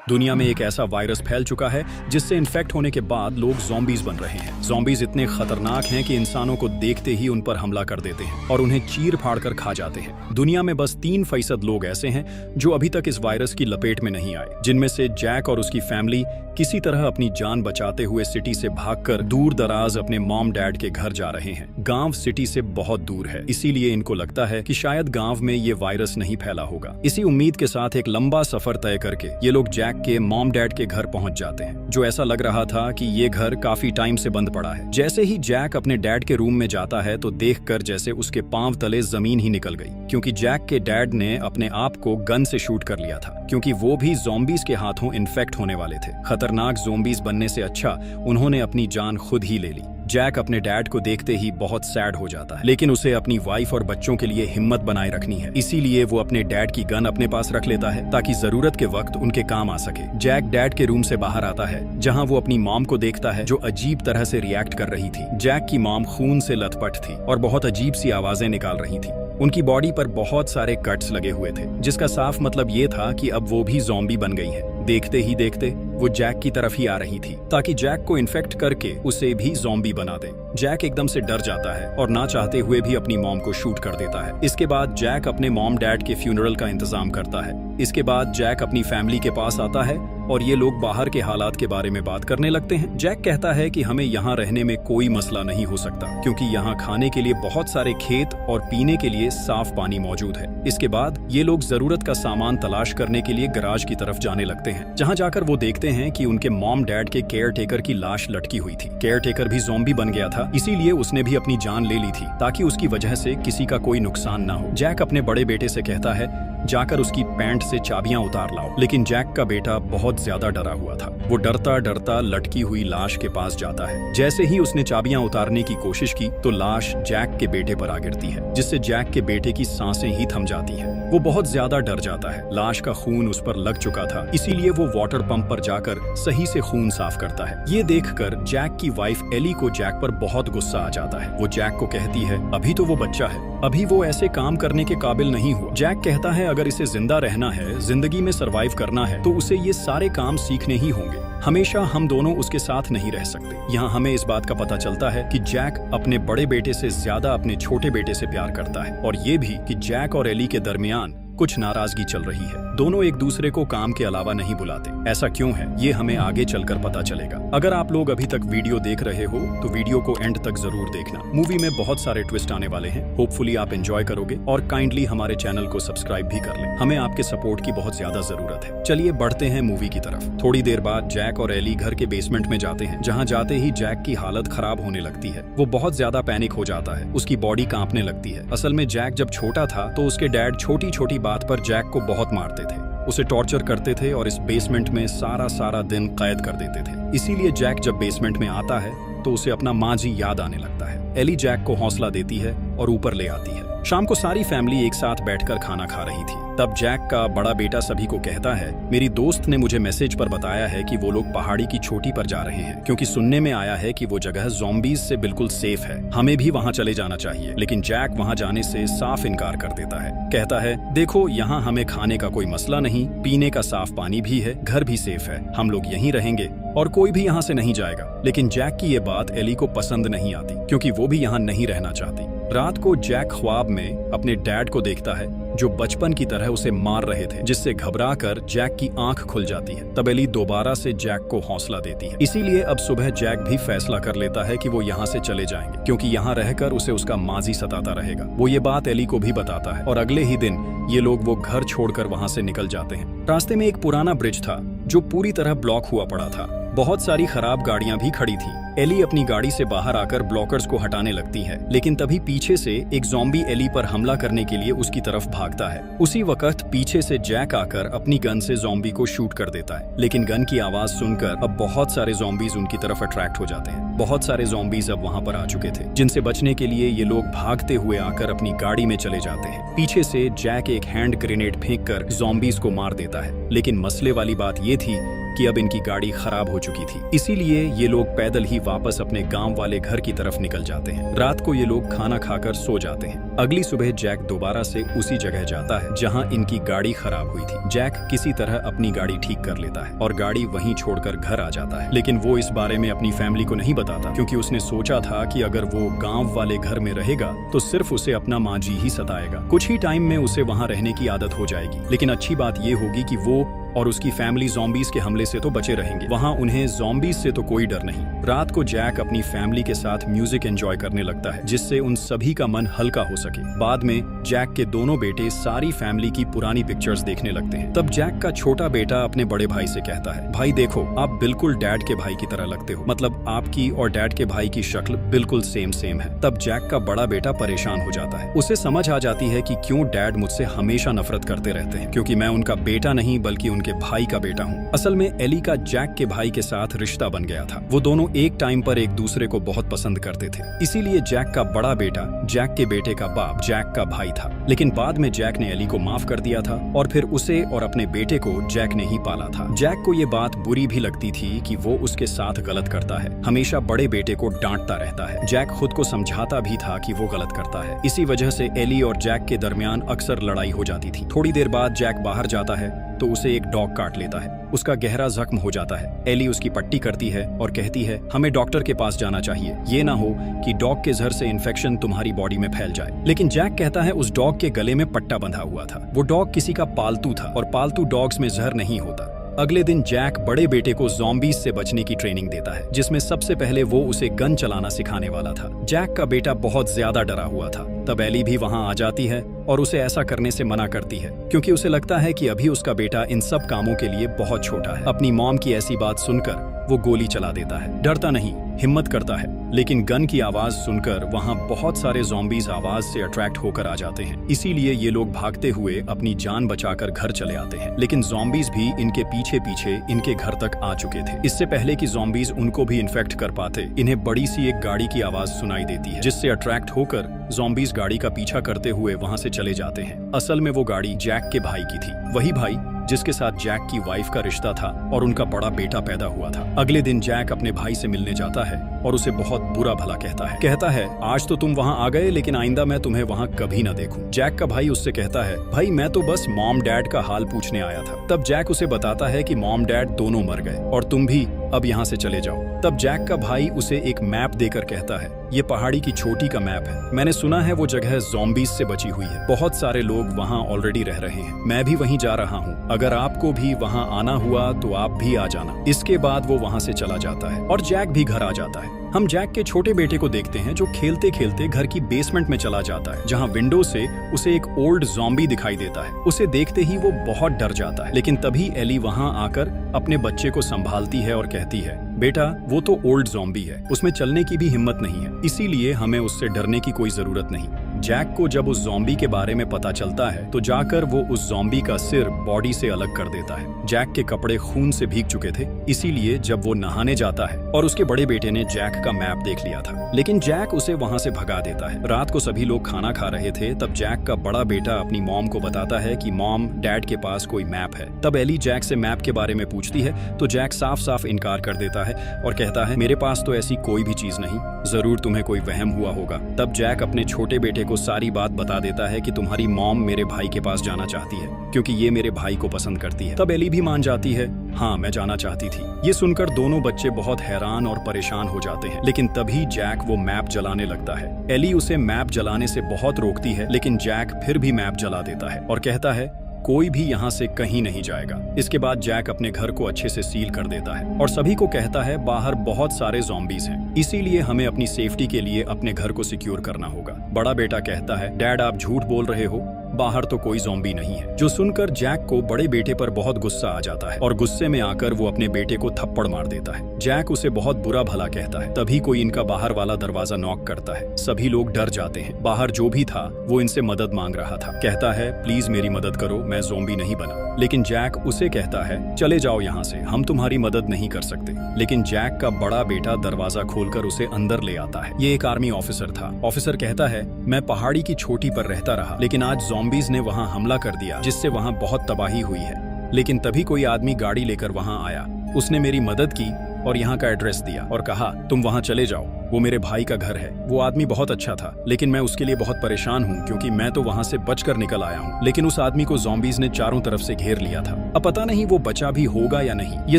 दुनिया में एक ऐसा वायरस फैल चुका है जिससे इन्फेक्ट होने के बाद लोग ज़ॉम्बीज बन रहे हैं। ज़ॉम्बीज इतने खतरनाक हैं कि इंसानों को देखते ही उन पर हमला कर देते हैं और उन्हें चीर फाड़ कर खा जाते हैं। दुनिया में बस 3% लोग ऐसे हैं जो अभी तक इस वायरस की लपेट में नहीं आए, जिनमें से जैक और उसकी फैमिली किसी तरह अपनी जान बचाते हुए सिटी से भागकर दूर दराज अपने मॉम डैड के घर जा रहे हैं। गांव सिटी से बहुत दूर है, इसीलिए इनको लगता है कि शायद गांव में ये वायरस नहीं फैला होगा। इसी उम्मीद के साथ एक लंबा सफर तय करके ये लोग जैक के मॉम डैड के घर पहुंच जाते हैं, जो ऐसा लग रहा था कि ये घर काफी टाइम से बंद पड़ा है। जैसे ही जैक अपने डैड के रूम में जाता है तो देखकर जैसे उसके पांव तले जमीन ही निकल गई, क्योंकि जैक के डैड ने अपने आप को गन से शूट कर लिया था, क्योंकि वो भी ज़ॉम्बीज के हाथों इन्फेक्ट होने वाले थे। खतरनाक ज़ॉम्बीज बनने से अच्छा उन्होंने अपनी जान खुद ही ले ली। जैक अपने डैड को देखते ही बहुत सैड हो जाता है, लेकिन उसे अपनी वाइफ और बच्चों के लिए हिम्मत बनाए रखनी है, इसीलिए वो अपने डैड की गन अपने पास रख लेता है ताकि जरूरत के वक्त उनके काम आ सके। जैक डैड के रूम से बाहर आता है, जहां वो अपनी मॉम को देखता है जो अजीब तरह से रिएक्ट कर रही थी। जैक की मॉम खून से लथपथ थी और बहुत अजीब सी आवाजें निकाल रही थी। उनकी बॉडी पर बहुत सारे कट्स लगे हुए थे, जिसका साफ मतलब ये था कि अब वो भी ज़ॉम्बी बन गई है। देखते ही देखते वो जैक की तरफ ही आ रही थी ताकि जैक को इन्फेक्ट करके उसे भी ज़ॉम्बी बना दे। जैक एकदम से डर जाता है और ना चाहते हुए भी अपनी मॉम को शूट कर देता है। इसके बाद जैक अपने मॉम डैड के फ्यूनरल का इंतजाम करता है। इसके बाद जैक अपनी फैमिली के पास आता है और ये लोग बाहर के हालात के बारे में बात करने लगते हैं। जैक कहता है कि हमें यहाँ रहने में कोई मसला नहीं हो सकता, क्योंकि यहाँ खाने के लिए बहुत सारे खेत और पीने के लिए साफ पानी मौजूद है। इसके बाद ये लोग जरूरत का सामान तलाश करने के लिए गराज की तरफ जाने लगते हैं, जहाँ जाकर वो देखते हैं कि उनके मॉम डैड के केयर टेकर की लाश लटकी हुई थी। केयर टेकर भी ज़ॉम्बी बन गया था, इसीलिए उसने भी अपनी जान ले ली थी ताकि उसकी वजह से किसी का कोई नुकसान ना हो। जैक अपने बड़े बेटे से कहता है जाकर उसकी पैंट से चाबियां उतार लाओ, लेकिन जैक का बेटा बहुत ज्यादा डरा हुआ था। वो डरता डरता लटकी हुई लाश के पास जाता है। जैसे ही उसने चाबियां उतारने की कोशिश की तो लाश जैक के बेटे पर आ गिरती है, जिससे जैक के बेटे की सांसें ही थम जाती है। वो बहुत ज्यादा डर जाता है। लाश का खून उस पर लग चुका था, इसीलिए वो वाटर पंप पर जाकर सही से खून साफ करता है। ये देखकर जैक की वाइफ एली को जैक पर बहुत गुस्सा आ जाता है। वो जैक को कहती है अभी तो वो बच्चा है, अभी वो ऐसे काम करने के काबिल नहीं हुआ। जैक कहता है अगर इसे जिंदा रहना है, जिंदगी में सरवाइव करना है, तो उसे ये सारे काम सीखने ही होंगे। हमेशा हम दोनों उसके साथ नहीं रह सकते। यहाँ हमें इस बात का पता चलता है कि जैक अपने बड़े बेटे से ज्यादा अपने छोटे बेटे से प्यार करता है, और ये भी कि जैक और एली के दरमियान कुछ नाराजगी चल रही है। दोनों एक दूसरे को काम के अलावा नहीं बुलाते। ऐसा क्यों है ये हमें आगे चलकर पता चलेगा। अगर आप लोग अभी तक वीडियो देख रहे हो तो वीडियो को एंड तक जरूर देखना। मूवी में बहुत सारे ट्विस्ट आने वाले हैं। होपफुली आप एंजॉय करोगे और काइंडली हमारे चैनल को सब्सक्राइब भी कर लें। हमें आपके सपोर्ट की बहुत ज्यादा जरूरत है। चलिए बढ़ते हैं मूवी की तरफ। थोड़ी देर बाद जैक और एली घर के बेसमेंट में जाते हैं, जहाँ जाते ही जैक की हालत खराब होने लगती है। वो बहुत ज्यादा पैनिक हो जाता है, उसकी बॉडी कांपने लगती है। असल में जैक जब छोटा था तो उसके डैड छोटी छोटी बात पर जैक को बहुत मारते थे, उसे टॉर्चर करते थे और इस बेसमेंट में सारा दिन कैद कर देते थे। इसीलिए जैक जब बेसमेंट में आता है तो उसे अपना माजी याद आने लगता है। एली जैक को हौसला देती है और ऊपर ले आती है। शाम को सारी फैमिली एक साथ बैठकर खाना खा रही थी। तब जैक का बड़ा बेटा सभी को कहता है मेरी दोस्त ने मुझे मैसेज पर बताया है कि वो लोग पहाड़ी की चोटी पर जा रहे हैं, क्योंकि सुनने में आया है कि वो जगह ज़ॉम्बीज से बिल्कुल सेफ है। हमें भी वहाँ चले जाना चाहिए। लेकिन जैक वहाँ जाने से साफ इनकार कर देता है। कहता है देखो यहाँ हमें खाने का कोई मसला नहीं, पीने का साफ पानी भी है, घर भी सेफ है, हम लोग यहीं रहेंगे और कोई भी यहाँ से नहीं जाएगा। लेकिन जैक की ये बात एली को पसंद नहीं आती, क्योंकि वो भी यहाँ नहीं रहना चाहती। रात को जैक ख्वाब में अपने डैड को देखता है जो बचपन की तरह उसे मार रहे थे, जिससे घबराकर जैक की आंख खुल जाती है। तब एली दोबारा से जैक को हौसला देती है। इसीलिए अब सुबह जैक भी फैसला कर लेता है कि वो यहाँ से चले जाएंगे, क्योंकि यहाँ रहकर उसे उसका माजी सताता रहेगा। वो ये बात एली को भी बताता है और अगले ही दिन ये लोग वो घर छोड़कर वहाँ से निकल जाते हैं। रास्ते में एक पुराना ब्रिज था जो पूरी तरह ब्लॉक हुआ पड़ा था। बहुत सारी खराब गाड़ियां भी खड़ी थी। एली अपनी गाड़ी से बाहर आकर ब्लॉकर्स को हटाने लगती है, लेकिन तभी पीछे से एक ज़ॉम्बी एली पर हमला करने के लिए उसकी तरफ भागता है। उसी वक्त पीछे से जैक आकर अपनी गन से ज़ॉम्बी को शूट कर देता है, लेकिन गन की आवाज सुनकर अब बहुत सारे ज़ॉम्बीज उनकी तरफ अट्रैक्ट हो जाते हैं। बहुत सारे ज़ॉम्बीज अब वहाँ पर आ चुके थे, जिनसे बचने के लिए ये लोग भागते हुए आकर अपनी गाड़ी में चले जाते हैं। पीछे से जैक एक हैंड ग्रेनेड फेंक कर ज़ॉम्बीज को मार देता है, लेकिन मसले वाली बात ये थी कि अब इनकी गाड़ी खराब हो चुकी थी। इसीलिए ये लोग पैदल ही वापस अपने गांव वाले घर की तरफ निकल जाते हैं। रात को ये लोग खाना खाकर सो जाते हैं। अगली सुबह जैक दोबारा से उसी जगह जाता है जहां इनकी गाड़ी खराब हुई थी। जैक किसी तरह अपनी गाड़ी ठीक कर लेता है और गाड़ी वहीं छोड़कर घर आ जाता है। लेकिन वो इस बारे में अपनी फैमिली को नहीं बताता, क्योंकि उसने सोचा था कि अगर वो गांव वाले घर में रहेगा तो सिर्फ उसे अपना माँ जी ही सताएगा। कुछ ही टाइम में उसे वहां रहने की आदत हो जाएगी। लेकिन अच्छी बात ये होगी कि वो और उसकी फैमिली ज़ॉम्बीज के हमले से तो बचे रहेंगे। वहां उन्हें ज़ॉम्बीज से तो कोई डर नहीं। रात को जैक अपनी फैमिली के साथ म्यूजिक एंजॉय करने लगता है, जिससे उन सभी का मन हल्का हो सके। बाद में जैक के दोनों बेटे सारी फैमिली की पुरानी पिक्चर्स देखने लगते हैं। तब जैक का छोटा बेटा अपने बड़े भाई से कहता है, भाई देखो, आप बिल्कुल डैड के भाई की तरह लगते हो। मतलब आपकी और डैड के भाई की शक्ल बिल्कुल सेम है। तब जैक का बड़ा बेटा परेशान हो जाता है। उसे समझ आ जाती है कि क्यों डैड मुझसे हमेशा नफरत करते रहते हैं, क्योंकि मैं उनका बेटा नहीं बल्कि उनके भाई का बेटा हूँ। असल में एली का जैक के भाई के साथ रिश्ता बन गया था। वो दोनों एक टाइम पर एक दूसरे को बहुत पसंद करते थे। इसीलिए जैक का बड़ा बेटा जैक के बेटे का बाप जैक का भाई था। लेकिन बाद में जैक ने एली को माफ कर दिया था और फिर उसे और अपने बेटे को जैक ने ही पाला था। जैक को ये बात बुरी भी लगती थी कि वो उसके साथ गलत करता है, हमेशा बड़े बेटे को डांटता रहता है। जैक खुद को समझाता भी था कि वो गलत करता है। इसी वजह से एली और जैक के दरमियान अक्सर लड़ाई हो जाती थी। थोड़ी देर बाद जैक बाहर जाता है तो उसे एक डॉग काट लेता है। उसका गहरा जख्म हो जाता है। एली उसकी पट्टी करती है और कहती है, हमें डॉक्टर के पास जाना चाहिए, ये ना हो कि डॉग के जहर से इन्फेक्शन तुम्हारी बॉडी में फैल जाए। लेकिन जैक कहता है उस डॉग के गले में पट्टा बंधा हुआ था। वो डॉग किसी का पालतू था और पालतू डॉग्स में जहर नहीं होता। अगले दिन जैक बड़े बेटे को ज़ॉम्बीज से बचने की ट्रेनिंग देता है, जिसमें सबसे पहले वो उसे गन चलाना सिखाने वाला था। जैक का बेटा बहुत ज्यादा डरा हुआ था। तब एली भी वहां आ जाती है और उसे ऐसा करने से मना करती है, क्योंकि उसे लगता है कि अभी उसका बेटा इन सब कामों के लिए बहुत छोटा है। अपनी मॉम की ऐसी बात सुनकर वो गोली चला देता है। डरता नहीं, हिम्मत करता है। लेकिन गन की आवाज सुनकर वहां बहुत सारे ज़ॉम्बीज आवाज से अट्रैक्ट होकर आ जाते हैं। इसीलिए ये लोग भागते हुए अपनी जान बचाकर घर चले आते हैं। लेकिन ज़ॉम्बीज भी इनके पीछे पीछे इनके घर तक आ चुके थे। इससे पहले कि ज़ॉम्बीज उनको भी इन्फेक्ट कर पाते, इन्हें बड़ी सी एक गाड़ी की आवाज सुनाई देती है, जिससे अट्रैक्ट होकर ज़ॉम्बीज गाड़ी का पीछा करते हुए वहां से चले जाते हैं। असल में वो गाड़ी जैक के भाई की थी, वही भाई जिसके साथ जैक की वाइफ का रिश्ता था और उनका बड़ा बेटा पैदा हुआ था। अगले दिन जैक अपने भाई से मिलने जाता है और उसे बहुत बुरा भला कहता है आज तो तुम वहां आ गए, लेकिन आइंदा मैं तुम्हें वहां कभी ना देखूं। जैक का भाई उससे कहता है, भाई मैं तो बस मॉम डैड का हाल पूछने आया था। तब जैक उसे बताता है कि मॉम डैड दोनों मर गए और तुम भी अब यहाँ से चले जाओ। तब जैक का भाई उसे एक मैप देकर कहता है, ये पहाड़ी की चोटी का मैप है। मैंने सुना है वो जगह ज़ॉम्बीज से बची हुई है। बहुत सारे लोग वहाँ ऑलरेडी रह रहे हैं। मैं भी वहीं जा रहा हूँ। अगर आपको भी वहाँ आना हुआ तो आप भी आ जाना। इसके बाद वो वहाँ से चला जाता है और जैक भी घर आ जाता है। हम जैक के छोटे बेटे को देखते हैं जो खेलते खेलते घर की बेसमेंट में चला जाता है, जहाँ विंडो से उसे एक ओल्ड ज़ॉम्बी दिखाई देता है। उसे देखते ही वो बहुत डर जाता है। लेकिन तभी एली वहाँ आकर अपने बच्चे को संभालती है और कहती है, बेटा वो तो ओल्ड ज़ॉम्बी है, उसमें चलने की भी हिम्मत नहीं है, इसीलिए हमें उससे डरने की कोई जरूरत नहीं। जैक को जब उस ज़ॉम्बी के बारे में पता चलता है तो जाकर वो उस ज़ॉम्बी का सिर बॉडी से अलग कर देता है। जैक के कपड़े खून से भीग चुके थे, इसीलिए जब वो नहाने जाता है और उसके बड़े बेटे ने जैक का मैप देख लिया था, लेकिन जैक उसे वहां से भगा देता है। रात को सभी लोग खाना खा रहे थे। तब जैक का बड़ा बेटा अपनी मॉम को बताता है कि मॉम डैड के पास कोई मैप है। तब एली जैक से मैप के बारे में पूछती है तो जैक साफ साफ इनकार कर देता है और कहता है, मेरे पास तो ऐसी कोई भी चीज नहीं, जरूर तुम्हें कोई वहम हुआ होगा। तब जैक अपने छोटे बेटे को सारी बात बता देता है कि तुम्हारी मॉम मेरे भाई के पास जाना चाहती है क्योंकि ये मेरे भाई को पसंद करती है। तब एली भी मान जाती है, हाँ मैं जाना चाहती थी। ये सुनकर दोनों बच्चे बहुत हैरान और परेशान हो जाते हैं। लेकिन तभी जैक वो मैप जलाने लगता है। एली उसे मैप जलाने से बहुत रोकती है, लेकिन जैक फिर भी मैप जला देता है और कहता है, कोई भी यहाँ से कहीं नहीं जाएगा। इसके बाद जैक अपने घर को अच्छे से सील कर देता है और सभी को कहता है, बाहर बहुत सारे ज़ॉम्बीज हैं, इसीलिए हमें अपनी सेफ्टी के लिए अपने घर को सिक्योर करना होगा। बड़ा बेटा कहता है, डैड आप झूठ बोल रहे हो, बाहर तो कोई ज़ॉम्बी नहीं है। जो सुनकर जैक को बड़े बेटे पर बहुत गुस्सा आ जाता है और गुस्से में आकर वो अपने बेटे को थप्पड़ मार देता है। जैक उसे बहुत बुरा भला कहता है। तभी कोई इनका बाहर वाला दरवाजा नॉक करता है। सभी लोग डर जाते हैं। बाहर जो भी था वो इनसे मदद मांग रहा था। कहता है, प्लीज मेरी मदद करो, मैं ज़ॉम्बी नहीं बना। लेकिन जैक उसे कहता है, चले जाओ यहाँ से, हम तुम्हारी मदद नहीं कर सकते। लेकिन जैक का बड़ा बेटा दरवाजा खोलकर उसे अंदर ले आता है। ये एक आर्मी ऑफिसर था। ऑफिसर कहता है, मैं पहाड़ी की चोटी पर रहता रहा, लेकिन आज ज़ॉम्बीज ने वहां हमला कर दिया, जिससे वहां बहुत तबाही हुई है। लेकिन तभी कोई आदमी गाड़ी लेकर वहां आया। उसने मेरी मदद की और यहाँ का एड्रेस दिया और कहा तुम वहां चले जाओ, वो मेरे भाई का घर है। वो आदमी बहुत अच्छा था, लेकिन मैं उसके लिए बहुत परेशान हूँ क्योंकि मैं तो वहां से बचकर निकल आया हूँ। लेकिन उस आदमी को ज़ॉम्बीज़ ने चारों तरफ से घेर लिया था। अब पता नहीं वो बचा भी होगा या नहीं। ये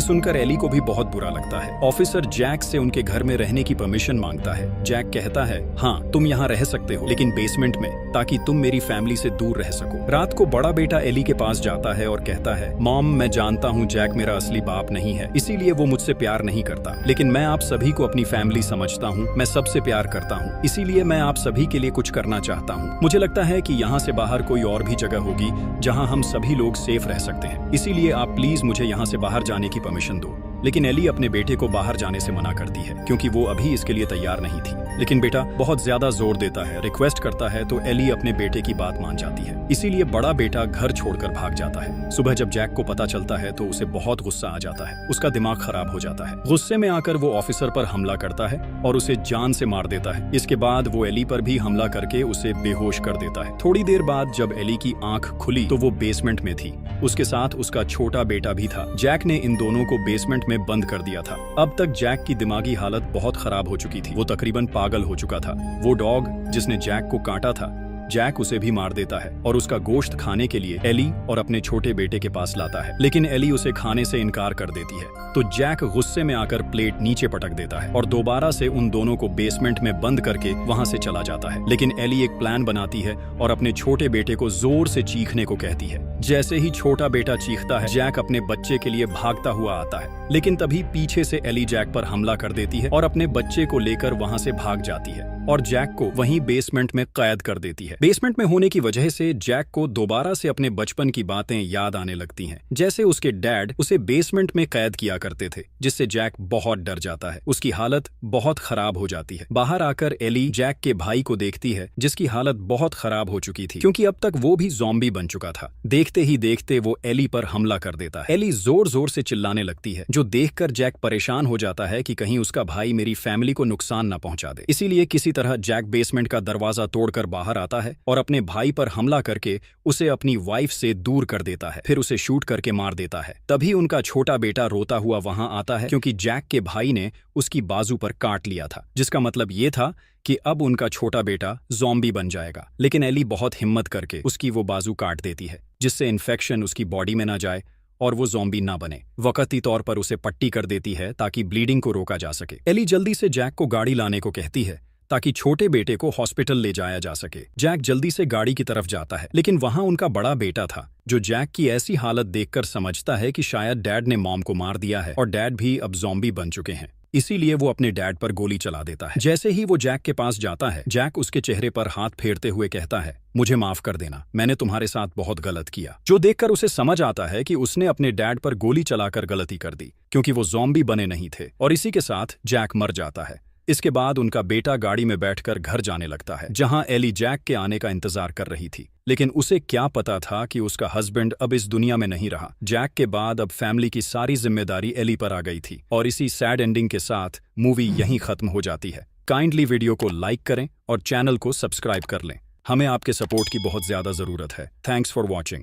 सुनकर एली को भी बहुत बुरा लगता है। ऑफिसर जैक से उनके घर में रहने की परमिशन मांगता है। जैक कहता है हाँ तुम यहाँ रह सकते हो, लेकिन बेसमेंट में, ताकि तुम मेरी फैमिली से दूर रह सको। रात को बड़ा बेटा एली के पास जाता है और कहता है मॉम, मैं जानता हूँ जैक मेरा असली बाप नहीं है, इसीलिए वो मुझसे प्यार नहीं करता, लेकिन मैं आप सभी को अपनी फैमिली समझता हूँ, मैं सबसे प्यार करता हूँ, इसीलिए मैं आप सभी के लिए कुछ करना चाहता हूँ। मुझे लगता है कि यहाँ से बाहर कोई और भी जगह होगी जहाँ हम सभी लोग सेफ रह सकते हैं, इसीलिए आप प्लीज मुझे यहाँ से बाहर जाने की परमिशन दो। लेकिन एली अपने बेटे को बाहर जाने से मना करती है क्योंकि वो अभी इसके लिए तैयार नहीं थी। लेकिन बेटा बहुत ज्यादा जोर देता है, रिक्वेस्ट करता है, तो एली अपने बेटे की बात मान जाती है। इसीलिए बड़ा बेटा घर छोड़कर भाग जाता है। सुबह जब जैक को पता चलता है तो उसे बहुत गुस्सा आ जाता है, उसका दिमाग खराब हो जाता है। गुस्से में आकर वो ऑफिसर पर हमला करता है और उसे जान से मार देता है। इसके बाद वो एली पर भी हमला करके उसे बेहोश कर देता है। थोड़ी देर बाद जब एली की आंख खुली तो वो बेसमेंट में थी, उसके साथ उसका छोटा बेटा भी था। जैक ने इन दोनों को बेसमेंट में बंद कर दिया था। अब तक जैक की दिमागी हालत बहुत खराब हो चुकी थी, वो तकरीबन पागल हो चुका था। वो डॉग जिसने जैक को काटा था, जैक उसे भी मार देता है और उसका गोश्त खाने के लिए एली और अपने छोटे बेटे के पास लाता है, लेकिन एली उसे खाने से इनकार कर देती है। तो जैक गुस्से में आकर प्लेट नीचे पटक देता है और दोबारा से उन दोनों को बेसमेंट में बंद करके वहां से चला जाता है। लेकिन एली एक प्लान बनाती है और अपने छोटे बेटे को जोर से चीखने को कहती है। जैसे ही छोटा बेटा चीखता है, जैक अपने बच्चे के लिए भागता हुआ आता है, लेकिन तभी पीछे से एली जैक पर हमला कर देती है और अपने बच्चे को लेकर वहां से भाग जाती है और जैक को वहीं बेसमेंट में कैद कर देती है। बेसमेंट में होने की वजह से जैक को दोबारा से अपने बचपन की बातें याद आने लगती हैं, जैसे उसके डैड उसे बेसमेंट में कैद किया करते थे, जिससे जैक बहुत डर जाता है। उसकी हालत बहुत खराब हो जाती है। बाहर आकर एली जैक के भाई को देखती है, जिसकी हालत बहुत खराब हो चुकी थी क्योंकि अब तक वो भी ज़ॉम्बी बन चुका था। देखते ही देखते वो एली पर हमला कर देता है। एली जोर जोर से चिल्लाने लगती है, जो देखकर जैक परेशान हो जाता है कि कहीं उसका भाई मेरी फैमिली को नुकसान न पहुंचा दे। इसीलिए किसी तरह जैक बेसमेंट का दरवाजा तोड़कर बाहर आता है और अपने भाई पर हमला करके उसे अपनी वाइफ से दूर कर देता है, फिर उसे शूट करके मार देता है। तभी उनका छोटा बेटा रोता हुआ वहां आता है क्योंकि जैक के भाई ने उसकी बाजू पर काट लिया था, जिसका मतलब ये था कि अब उनका छोटा बेटा ज़ॉम्बी बन जाएगा। लेकिन एली बहुत हिम्मत करके उसकी वो बाजू काट देती है, जिससे इन्फेक्शन उसकी बॉडी में ना जाए और वो ज़ॉम्बी ना बने। वक्ती तौर पर उसे पट्टी कर देती है ताकि ब्लीडिंग को रोका जा सके। एली जल्दी से जैक को गाड़ी लाने को कहती है ताकि छोटे बेटे को हॉस्पिटल ले जाया जा सके। जैक जल्दी से गाड़ी की तरफ जाता है, लेकिन वहां उनका बड़ा बेटा था, जो जैक की ऐसी हालत देखकर समझता है कि शायद डैड ने मॉम को मार दिया है और डैड भी अब ज़ॉम्बी बन चुके हैं। इसीलिए वो अपने डैड पर गोली चला देता है। जैसे ही वो जैक के पास जाता है, जैक उसके चेहरे पर हाथ फेरते हुए कहता है, मुझे माफ कर देना, मैंने तुम्हारे साथ बहुत गलत किया। जो देखकर उसे समझ आता है कि उसने अपने डैड पर गोली चलाकर गलती कर दी, क्योंकि वो ज़ॉम्बी बने नहीं थे। और इसी के साथ जैक मर जाता है। इसके बाद उनका बेटा गाड़ी में बैठकर घर जाने लगता है, जहां एली जैक के आने का इंतजार कर रही थी। लेकिन उसे क्या पता था कि उसका हस्बैंड अब इस दुनिया में नहीं रहा। जैक के बाद अब फैमिली की सारी जिम्मेदारी एली पर आ गई थी और इसी सैड एंडिंग के साथ मूवी यहीं खत्म हो जाती है। काइंडली वीडियो को लाइक करें और चैनल को सब्सक्राइब कर लें। हमें आपके सपोर्ट की बहुत ज्यादा जरूरत है। Thanks for watching.